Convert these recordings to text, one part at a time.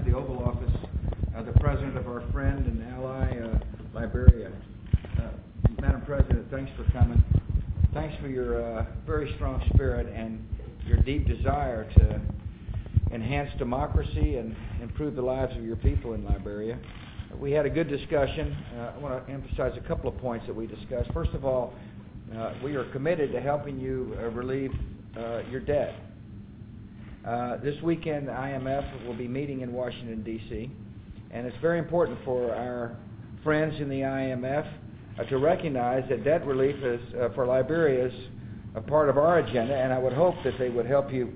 the Oval Office the President of our friend and ally, Liberia. Madam President, thanks for coming. Thanks for your very strong spirit and your deep desire to enhance democracy and improve the lives of your people in Liberia. We had a good discussion. I want to emphasize a couple of points that we discussed. First of all, we are committed to helping you relieve your debt. This weekend, the IMF will be meeting in Washington, D.C., and it's very important for our friends in the IMF to recognize that debt relief is, for Liberia is a part of our agenda, and I would hope that they would help you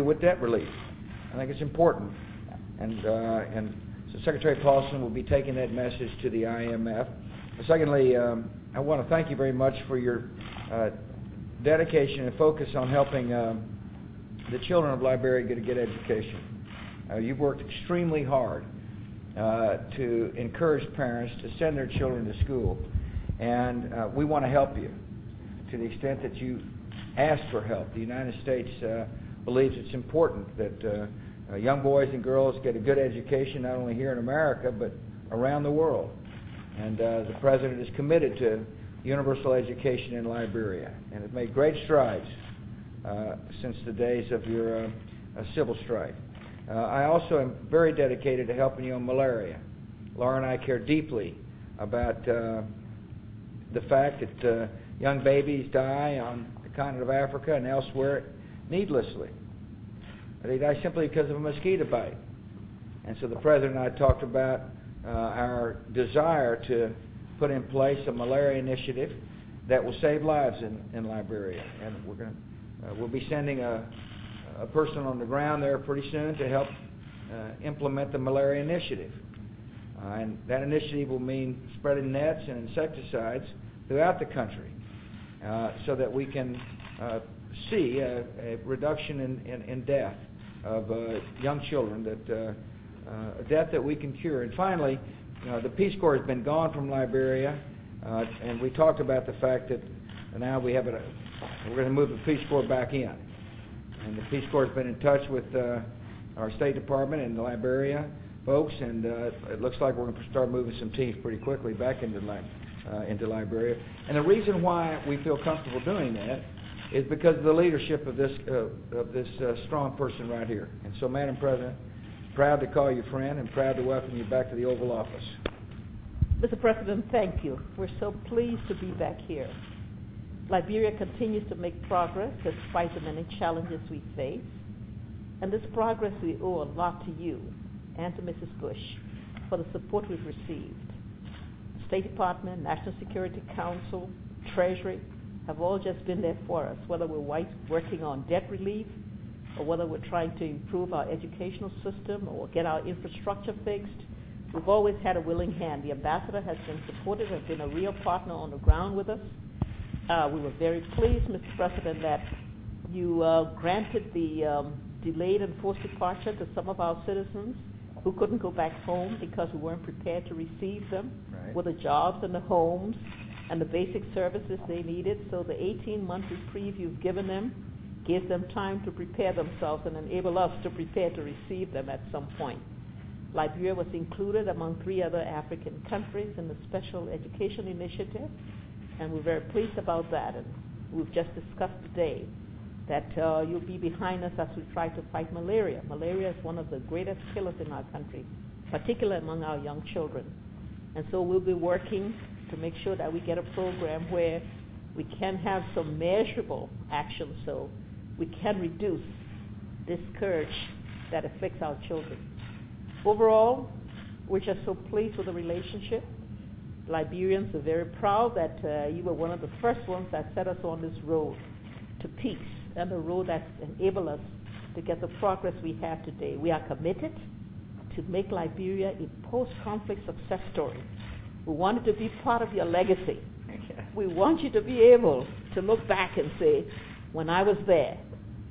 with debt relief. I think it's important. And so Secretary Paulson will be taking that message to the IMF. Secondly, I want to thank you very much for your dedication and focus on helping the children of Liberia get a good education. You've worked extremely hard to encourage parents to send their children to school, and we want to help you to the extent that you ask for help. The United States believes it's important that young boys and girls get a good education, not only here in America, but around the world. And the President is committed to universal education in Liberia, and has made great strides since the days of your civil strife. I also am very dedicated to helping you on malaria. Laura and I care deeply about the fact that young babies die on the continent of Africa and elsewhere needlessly. They die simply because of a mosquito bite. And so the President and I talked about our desire to put in place a malaria initiative that will save lives in Liberia. And we'll be sending a person on the ground there pretty soon to help implement the malaria initiative. And that initiative will mean spreading nets and insecticides throughout the country so that we can see a reduction in death of young children, a death that we can cure. And finally, the Peace Corps has been gone from Liberia, and we talked about the fact that now we're going to move the Peace Corps back in. And the Peace Corps has been in touch with our State Department and the Liberia folks, and it looks like we're going to start moving some teams pretty quickly back into Liberia. And the reason why we feel comfortable doing that is because of the leadership of this strong person right here. And so, Madam President, proud to call you friend and proud to welcome you back to the Oval Office. Mr. President, thank you. We're so pleased to be back here. Liberia continues to make progress despite the many challenges we face. And this progress we owe a lot to you and to Mrs. Bush for the support we've received. The State Department, National Security Council, Treasury have all just been there for us, whether we're working on debt relief or whether we're trying to improve our educational system or get our infrastructure fixed. We've always had a willing hand. The ambassador has been supportive and been a real partner on the ground with us. We were very pleased, Mr. President, that you granted the delayed and forced departure to some of our citizens who couldn't go back home because we weren't prepared to receive them with the jobs and the homes and the basic services they needed. So the 18-month reprieve you've given them gives them time to prepare themselves and enable us to prepare to receive them at some point. Liberia was included among 3 other African countries in the Special Education Initiative, and we're very pleased about that. And we've just discussed today that you'll be behind us as we try to fight malaria. Malaria is one of the greatest killers in our country, particularly among our young children. And so we'll be working to make sure that we get a program where we can have some measurable action so we can reduce this scourge that afflicts our children. Overall, we're just so pleased with the relationship. Liberians are very proud that you were one of the first ones that set us on this road to peace and the road that's enabled us to get the progress we have today. We are committed to make Liberia a post-conflict success story. We wanted to be part of your legacy. We want you to be able to look back and say, when I was there,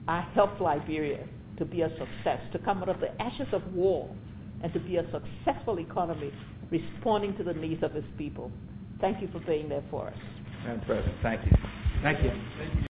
I helped Liberia to be a success, to come out of the ashes of war and to be a successful economy responding to the needs of its people. Thank you for being there for us. Madam President, thank you. Thank you.